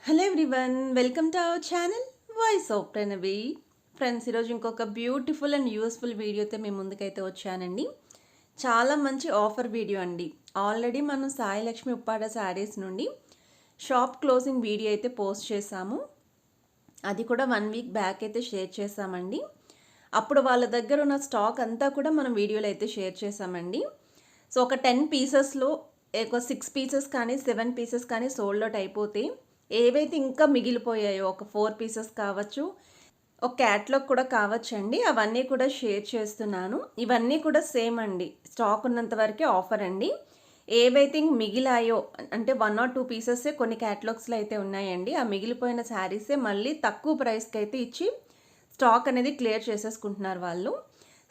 Hello everyone, welcome to our channel voice of Pranavi. Friends, ఈరోజు ఇంకొక beautiful and useful వీడియోతో మేము ముందుకైతే వచ్చానండి. చాలా మంచి ఆఫర్ వీడియో అండి. ఆల్రెడీ మనం సాయి లక్ష్మి ఉప్పాడ శారీస్ నుండి షాప్ క్లోజింగ్ వీడియో అయితే పోస్ట్ చేశాము. అది కూడా 1 వీక్ బ్యాక్ అయితే షేర్ చేశామండి. అప్పుడు వాళ్ళ దగ్గర ఉన్న స్టాక్ అంతా కూడా మనం వీడియోలో అయితే షేర్ చేశామండి. సో ఒక 10 పీసెస్లో ఒక 6 పీసెస్ కానీ 7 పీసెస్ కానీ సోల్డ్ అవుట్ అయిపోతే ఏవైతే ఇంకా మిగిలిపోయాయో ఒక 4 పీసెస్ కావచ్చు, ఒక క్యాట్లాగ్ కూడా కావచ్చండి, అవన్నీ కూడా షేర్ చేస్తున్నాను. ఇవన్నీ కూడా సేమ్ అండి, స్టాక్ ఉన్నంత వరకే ఆఫర్ అండి. ఏవైతే మిగిలాయో అంటే 1 or 2 పీసెసే కొన్ని క్యాట్లాగ్స్లో అయితే ఉన్నాయండి. ఆ మిగిలిపోయిన శారీసే మళ్ళీ తక్కువ ప్రైస్కి అయితే ఇచ్చి స్టాక్ అనేది క్లియర్ చేసేసుకుంటున్నారు వాళ్ళు.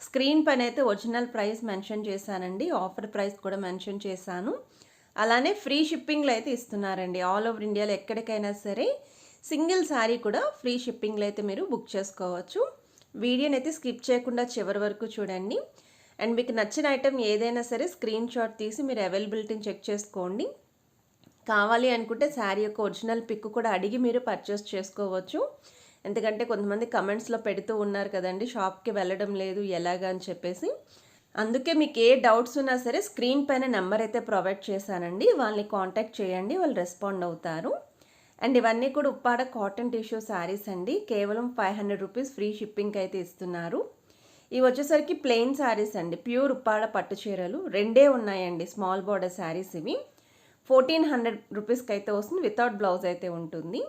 స్క్రీన్ పైన అయితే ఒరిజినల్ ప్రైస్ మెన్షన్ చేశానండి, ఆఫర్ ప్రైస్ కూడా మెన్షన్ చేశాను. అలానే ఫ్రీ షిప్పింగ్లో అయితే ఇస్తున్నారండి. ఆల్ ఓవర్ ఇండియాలో ఎక్కడికైనా సరే సింగిల్ శారీ కూడా ఫ్రీ షిప్పింగ్లో అయితే మీరు బుక్ చేసుకోవచ్చు. వీడియోని అయితే స్కిప్ చేయకుండా చివరి వరకు చూడండి. అండ్ మీకు నచ్చిన ఐటెం ఏదైనా సరే స్క్రీన్ షాట్ తీసి మీరు అవైలబిలిటీని చెక్ చేసుకోండి. కావాలి అనుకుంటే శారీ యొక్క ఒరిజినల్ పిక్ కూడా అడిగి మీరు పర్చేస్ చేసుకోవచ్చు. ఎందుకంటే కొంతమంది కమెంట్స్లో పెడుతూ ఉన్నారు కదండి, షాప్కి వెళ్ళడం లేదు ఎలాగా అని చెప్పేసి. అందుకే మీకు ఏ డౌట్స్ ఉన్నా సరే స్క్రీన్ పైన నెంబర్ అయితే ప్రొవైడ్ చేశానండి, వాళ్ళని కాంటాక్ట్ చేయండి, వాళ్ళు రెస్పాండ్ అవుతారు. అండ్ ఇవన్నీ కూడా ఉప్పాడ కాటన్ టిష్యూ శారీస్ అండి. కేవలం 500 రూపీస్ ఫ్రీ షిప్పింగ్ అయితే ఇస్తున్నారు. ఇవి వచ్చేసరికి ప్లెయిన్ శారీస్ అండి, ప్యూర్ ఉప్పాడ పట్టు చీరలు రెండే ఉన్నాయండి. స్మాల్ బార్డర్ శారీస్ ఇవి 1400 రూపీస్కి అయితే వస్తుంది, వితౌట్ బ్లౌజ్ అయితే ఉంటుంది.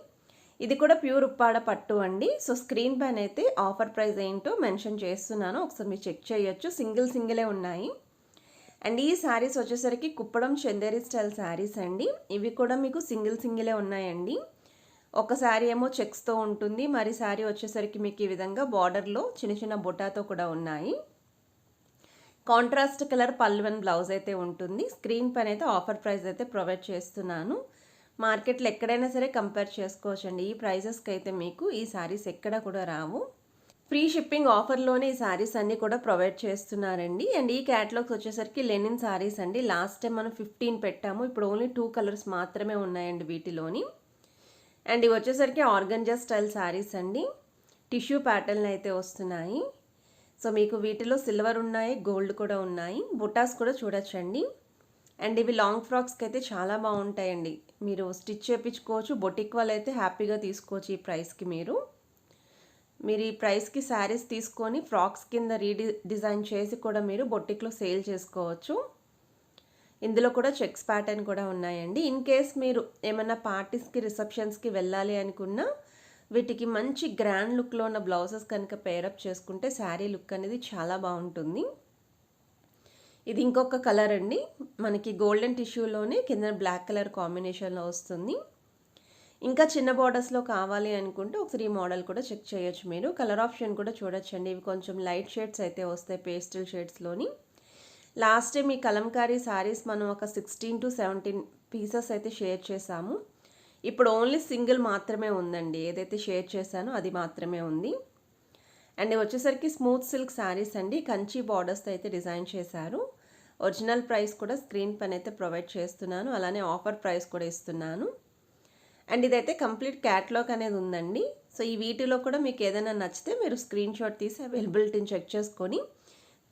ఇది కూడా ప్యూర్ ఉప్పాడ పట్టు అండి. సో స్క్రీన్ పైన అయితే ఆఫర్ ప్రైస్ ఏంటో మెన్షన్ చేస్తున్నాను, ఒకసారి మీరు చెక్ చేయొచ్చు. సింగిలే ఉన్నాయి. అండ్ ఈ శారీస్ వచ్చేసరికి కుప్పడం చందేరి స్టైల్ శారీస్ అండి. ఇవి కూడా మీకు సింగిలే ఉన్నాయండి. ఒక శారీ ఏమో చెక్స్తో ఉంటుంది, మరి శారీ వచ్చేసరికి మీకు ఈ విధంగా బార్డర్లో చిన్న బుటాతో కూడా ఉన్నాయి. కాంట్రాస్ట్ కలర్ పళ్ళు అండ్ బ్లౌజ్ అయితే ఉంటుంది. స్క్రీన్ పైన అయితే ఆఫర్ ప్రైస్ అయితే ప్రొవైడ్ చేస్తున్నాను. మార్కెట్లో ఎక్కడైనా సరే కంపేర్ చేసుకోవచ్చండి. ఈ ప్రైజెస్కి అయితే మీకు ఈ శారీస్ ఎక్కడ కూడా రావు. ఫ్రీ షిప్పింగ్ ఆఫర్లోనే ఈ శారీస్ అన్నీ కూడా ప్రొవైడ్ చేస్తున్నారండి. అండ్ ఈ క్యాటలాగ్స్ వచ్చేసరికి లెనిన్ శారీస్ అండి. లాస్ట్ టైం మనం 15 పెట్టాము, ఇప్పుడు ఓన్లీ 2 కలర్స్ మాత్రమే ఉన్నాయండి వీటిలోని. అండ్ ఇవి వచ్చేసరికి ఆర్గంజా స్టైల్ శారీస్ అండి, టిష్యూ ప్యాటర్న్ అయితే వస్తున్నాయి. సో మీకు వీటిలో సిల్వర్ ఉన్నాయి, గోల్డ్ కూడా ఉన్నాయి, బుటాస్ కూడా చూడొచ్చండి. అండ్ ఇవి లాంగ్ ఫ్రాక్స్కి అయితే చాలా బాగుంటాయండి. మీరు స్టిచ్ చేయించుకోవచ్చు, బొటిక్ వాళ్ళు అయితే హ్యాపీగా తీసుకోవచ్చు. ఈ ప్రైస్కి మీరు ఈ ప్రైస్కి శారీస్ తీసుకొని ఫ్రాక్స్ కింద డిజైన్ చేసి కూడా మీరు బొటిక్లో సేల్ చేసుకోవచ్చు. ఇందులో కూడా చెక్స్ ప్యాటర్న్ కూడా ఉన్నాయండి. ఇన్ కేస్ మీరు ఏమైనా పార్టీస్కి రిసెప్షన్స్కి వెళ్ళాలి అనుకున్నా వీటికి మంచి గ్రాండ్ లుక్లో ఉన్న బ్లౌజెస్ కనుక పేరప్ చేసుకుంటే శారీ లుక్ అనేది చాలా బాగుంటుంది. ఇది ఇంకొక కలర్ అండి, మనకి గోల్డెన్ టిష్యూలోనే కింద బ్లాక్ కలర్ కాంబినేషన్లో వస్తుంది. ఇంకా చిన్న బార్డర్స్లో కావాలి అనుకుంటే ఒకసారి ఈ మోడల్ కూడా చెక్ చేయొచ్చు మీరు. కలర్ ఆప్షన్ కూడా చూడొచ్చండి. ఇవి కొంచెం లైట్ షేడ్స్ అయితే వస్తాయి, పేస్టల్ షేడ్స్లోని. లాస్ట్ టైం ఈ కలంకారీ శారీస్ మనం ఒక 16 to 17 పీసెస్ అయితే షేర్ చేశాము. ఇప్పుడు ఓన్లీ సింగిల్ మాత్రమే ఉందండి, ఏదైతే షేర్ చేశానో అది మాత్రమే ఉంది. అండ్ వచ్చేసరికి స్మూత్ సిల్క్ శారీస్ అండి, కంచి బార్డర్స్ అయితే డిజైన్ చేశారు. ఒరిజినల్ ప్రైస్ కూడా స్క్రీన్ పైన అయితే ప్రొవైడ్ చేస్తున్నాను, అలానే ఆఫర్ ప్రైస్ కూడా ఇస్తున్నాను. అండ్ ఇదైతే కంప్లీట్ క్యాటలాగ్ అనేది ఉందండి. సో ఈ వీటిలో కూడా మీకు ఏదైనా నచ్చితే మీరు స్క్రీన్ షాట్ తీసి అవైలబిలిటీని చెక్ చేసుకొని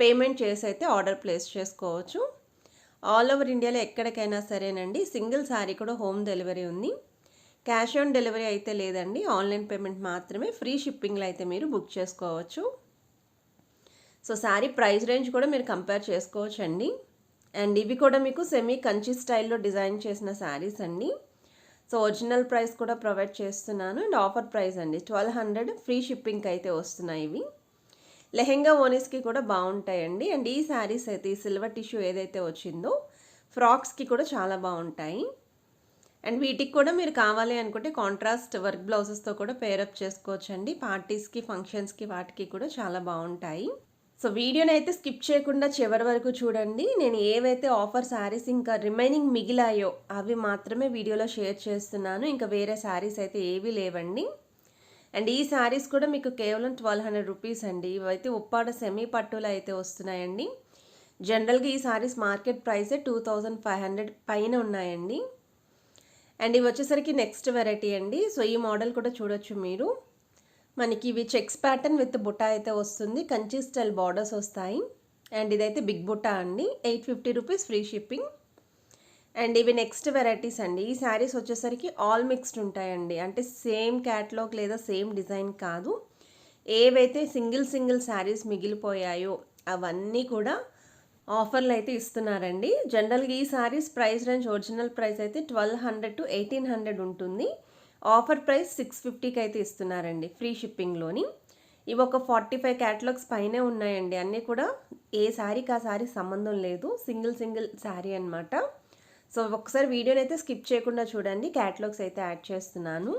పేమెంట్ చేసి అయితే ఆర్డర్ ప్లేస్ చేసుకోవచ్చు. ఆల్ ఓవర్ ఇండియాలో ఎక్కడికైనా సరేనండి. సింగిల్ శారీ కూడా హోమ్ డెలివరీ ఉంది. క్యాష్ ఆన్ డెలివరీ అయితే లేదండి, ఆన్లైన్ పేమెంట్ మాత్రమే. ఫ్రీ షిప్పింగ్లో అయితే మీరు బుక్ చేసుకోవచ్చు. సో శారీ ప్రైస్ రేంజ్ కూడా మీరు కంపేర్ చేసుకోవచ్చు అండి. అండ్ ఇవి కూడా మీకు సెమీ కంచి స్టైల్లో డిజైన్ చేసిన శారీస్ అండి. సో ఒరిజినల్ ప్రైస్ కూడా ప్రొవైడ్ చేస్తున్నాను. అండ్ ఆఫర్ ప్రైస్ అండి 1200 ఫ్రీ షిప్పింగ్కి అయితే వస్తున్నాయి ఇవి. లెహెంగా ఓనీస్కి కూడా బాగుంటాయండి. అండ్ ఈ శారీస్ అయితే ఈ సిల్వర్ టిష్యూ ఏదైతే వచ్చిందో ఫ్రాక్స్కి కూడా చాలా బాగుంటాయి. అండ్ వీటికి కూడా మీరు కావాలి అనుకుంటే కాంట్రాస్ట్ వర్క్ బ్లౌజెస్తో కూడా పేరప్ చేసుకోవచ్చు అండి. పార్టీస్కి, ఫంక్షన్స్కి వాటికి కూడా చాలా బాగుంటాయి. సో వీడియోని అయితే స్కిప్ చేయకుండా చివరి వరకు చూడండి. నేను ఏవైతే ఆఫర్ శారీస్ ఇంకా రిమైనింగ్ మిగిలాయో అవి మాత్రమే వీడియోలో షేర్ చేస్తున్నాను, ఇంకా వేరే శారీస్ అయితే ఏవీ లేవండి. అండ్ ఈ శారీస్ కూడా మీకు కేవలం 1200 రూపీస్ అండి. ఇవైతే ఉప్పాడ సెమీ పట్టులో అయితే వస్తున్నాయండి. జనరల్గా ఈ శారీస్ మార్కెట్ ప్రైసే 2500 పైన ఉన్నాయండి. అండ్ ఇవి వచ్చేసరికి నెక్స్ట్ వెరైటీ అండి. సో ఈ మోడల్ కూడా చూడొచ్చు మీరు. మనకి ఇవి చెక్స్ ప్యాటర్న్ విత్ బుట్ట అయితే వస్తుంది. కంచి స్టైల్ బార్డర్స్ వస్తాయి. అండ్ ఇదైతే బిగ్ బుట్ట అండి. 850 రూపీస్ ఫ్రీ షిప్పింగ్. అండ్ ఇవి నెక్స్ట్ వెరైటీస్ అండి. ఈ శారీస్ వచ్చేసరికి ఆల్ మిక్స్డ్ ఉంటాయండి. అంటే సేమ్ క్యాటలాగ్ లేదా సేమ్ డిజైన్ కాదు. ఏవైతే సింగిల్ శారీస్ మిగిలిపోయాయో అవన్నీ కూడా ఆఫర్లు అయితే ఇస్తున్నారండి. జనరల్గా ఈ saris price range original price అయితే 1200 to 1800 ఉంటుంది. ఆఫర్ ప్రైస్ 650కి అయితే ఇస్తున్నారండి ఫ్రీ షిప్పింగ్లోని. ఇవి ఒక 45 క్యాటలాగ్స్ పైనే ఉన్నాయండి. అన్నీ కూడా ఏ శారీకి ఆ శారీ సంబంధం లేదు, సింగిల్ శారీ అనమాట. సో ఒకసారి వీడియోని అయితే స్కిప్ చేయకుండా చూడండి. క్యాటలాగ్స్ అయితే యాడ్ చేస్తున్నాను.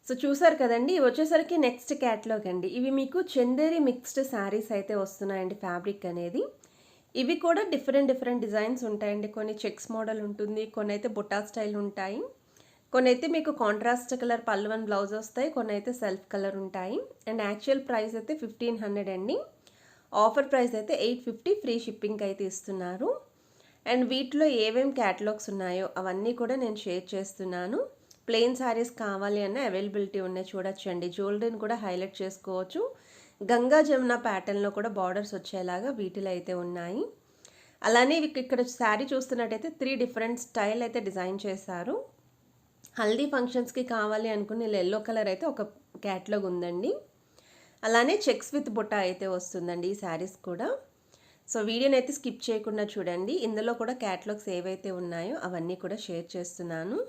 సో చూసారు కదండి, ఇవి వచ్చేసరికి నెక్స్ట్ క్యాటలాగ్ అండి. ఇవి మీకు చందేరి మిక్స్డ్ శారీస్ అయితే వస్తున్నాయండి. ఫ్యాబ్రిక్ అనేది ఇవి కూడా డిఫరెంట్ డిజైన్స్ ఉంటాయండి. కొన్ని చెక్స్ మోడల్ ఉంటుంది, కొన్ని అయితే బుట్టా స్టైల్ ఉంటాయి, కొన్ని అయితే మీకు కాంట్రాస్ట్ కలర్ పళ్ళు అండ్ బ్లౌజ్ వస్తాయి, కొన్ని అయితే సెల్ఫ్ కలర్ ఉంటాయి. అండ్ యాక్చువల్ ప్రైస్ అయితే 1500 అండి. ఆఫర్ ప్రైస్ అయితే 850 ఫ్రీ షిప్పింగ్ అయితే ఇస్తున్నారు. అండ్ వీటిలో ఏమేమి క్యాటలాగ్స్ ఉన్నాయో అవన్నీ కూడా నేను షేర్ చేస్తున్నాను. ప్లెయిన్ శారీస్ కావాలి అన్న అవైలబిలిటీ ఉన్నాయి, చూడొచ్చండి. జ్యువెలరీని కూడా హైలైట్ చేసుకోవచ్చు. గంగా జమున ప్యాటర్న్లో కూడా బార్డర్స్ వచ్చేలాగా వీటిలో అయితే ఉన్నాయి. అలానే ఇక్కడ శారీ చూస్తున్నట్టయితే 3 డిఫరెంట్ స్టైల్ అయితే డిజైన్ చేశారు. హల్దీ ఫంక్షన్స్కి కావాలి అనుకుని ఎల్లో కలర్ అయితే ఒక క్యాటలాగ్ ఉందండి. అలానే చెక్స్ విత్ బుట్ట అయితే వస్తుందండి ఈ శారీస్ కూడా. సో వీడియోని అయితే స్కిప్ చేయకుండా చూడండి. ఇందులో కూడా క్యాటలాగ్స్ ఏవైతే ఉన్నాయో అవన్నీ కూడా షేర్ చేస్తున్నాను.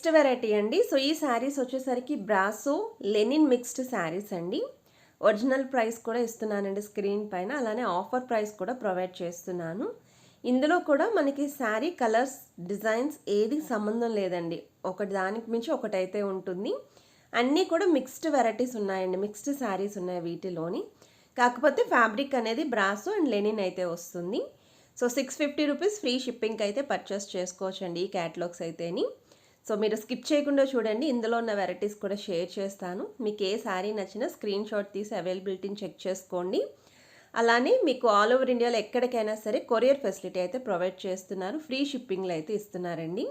నెక్స్ట్ వెరైటీ అండి. సో ఈ శారీస్ వచ్చేసరికి బ్రాసో లెనిన్ మిక్స్డ్ శారీస్ అండి. ఒరిజినల్ ప్రైస్ కూడా ఇస్తున్నానండి స్క్రీన్ పైన, అలానే ఆఫర్ ప్రైస్ కూడా ప్రొవైడ్ చేస్తున్నాను. ఇందులో కూడా మనకి శారీ కలర్స్ డిజైన్స్ ఏది సంబంధం లేదండి, ఒకటి దానికి మించి ఒకటైతే ఉంటుంది. అన్నీ కూడా మిక్స్డ్ వెరైటీస్ ఉన్నాయండి, మిక్స్డ్ శారీస్ ఉన్నాయి వీటిలోని. కాకపోతే ఫ్యాబ్రిక్ అనేది బ్రాసో అండ్ లెనిన్ అయితే వస్తుంది. సో 650 రూపీస్ ఫ్రీ షిప్పింగ్కి అయితే పర్చేస్ చేసుకోవచ్చండి ఈ క్యాటలాగ్స్ అయితేని. సో మీరు స్కిప్ చేయకుండా చూడండి, ఇందులో ఉన్న వెరైటీస్ కూడా షేర్ చేస్తాను. మీకు ఏ శారీ నచ్చినా స్క్రీన్ షాట్ తీసి అవైలబిలిటీని చెక్ చేసుకోండి. అలానే మీకు ఆల్ ఓవర్ ఇండియాలో ఎక్కడికైనా సరే కొరియర్ ఫెసిలిటీ అయితే ప్రొవైడ్ చేస్తున్నారు, ఫ్రీ షిప్పింగ్లో అయితే ఇస్తున్నారండి.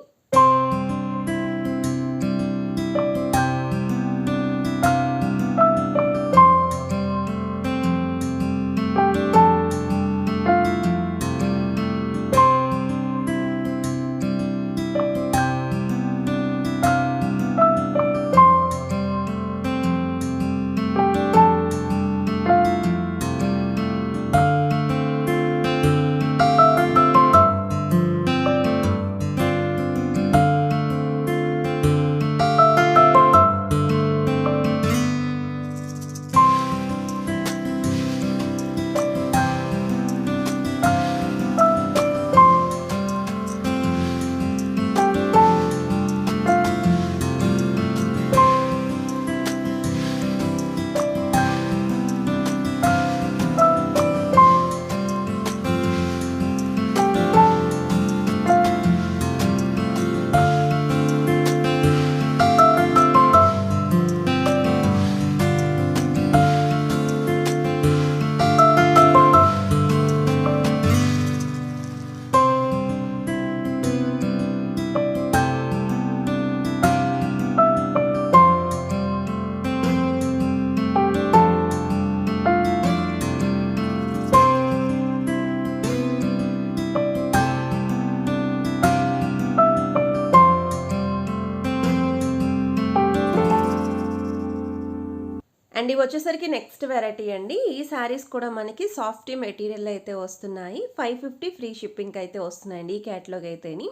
అండ్ ఇవి వచ్చేసరికి నెక్స్ట్ వెరైటీ అండి. ఈ శారీస్ కూడా మనకి సాఫ్ట్ మెటీరియల్ అయితే వస్తున్నాయి, 550 ఫ్రీ షిప్పింగ్ అయితే వస్తున్నాయండి ఈ క్యాటలాగ్ అయితేని.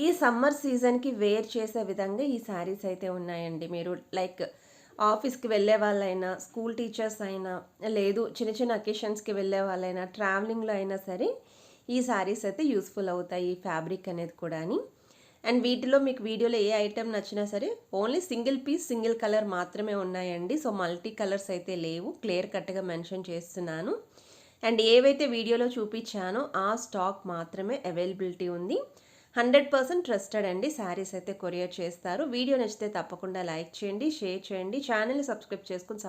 ఈ సమ్మర్ సీజన్కి వేర్ చేసే విధంగా ఈ శారీస్ అయితే ఉన్నాయండి. మీరు లైక్ ఆఫీస్కి వెళ్ళే వాళ్ళైనా, స్కూల్ టీచర్స్ అయినా, లేదు చిన్న చిన్న అకేషన్స్కి వెళ్ళే వాళ్ళైనా, ట్రావెలింగ్లో అయినా సరే ఈ శారీస్ అయితే యూస్ఫుల్ అవుతాయి, ఈ ఫ్యాబ్రిక్ అనేది కూడా. అండ్ వీటిలో మీకు వీడియోలో ఏ ఐటెం నచ్చినా సరే only single piece single colour మాత్రమే ఉన్నాయండి. సో మల్టీ కలర్స్ అయితే లేవు, క్లియర్ కట్గా మెన్షన్ చేస్తున్నాను. అండ్ ఏవైతే వీడియోలో చూపించానో ఆ స్టాక్ మాత్రమే అవైలబిలిటీ ఉంది. 100% ట్రస్టెడ్ అండి, శారీస్ అయితే కొరియర్ చేస్తారు. వీడియో నచ్చితే తప్పకుండా లైక్ చేయండి, షేర్ చేయండి, ఛానల్ని సబ్స్క్రైబ్ చేసుకుని సపోర్ట్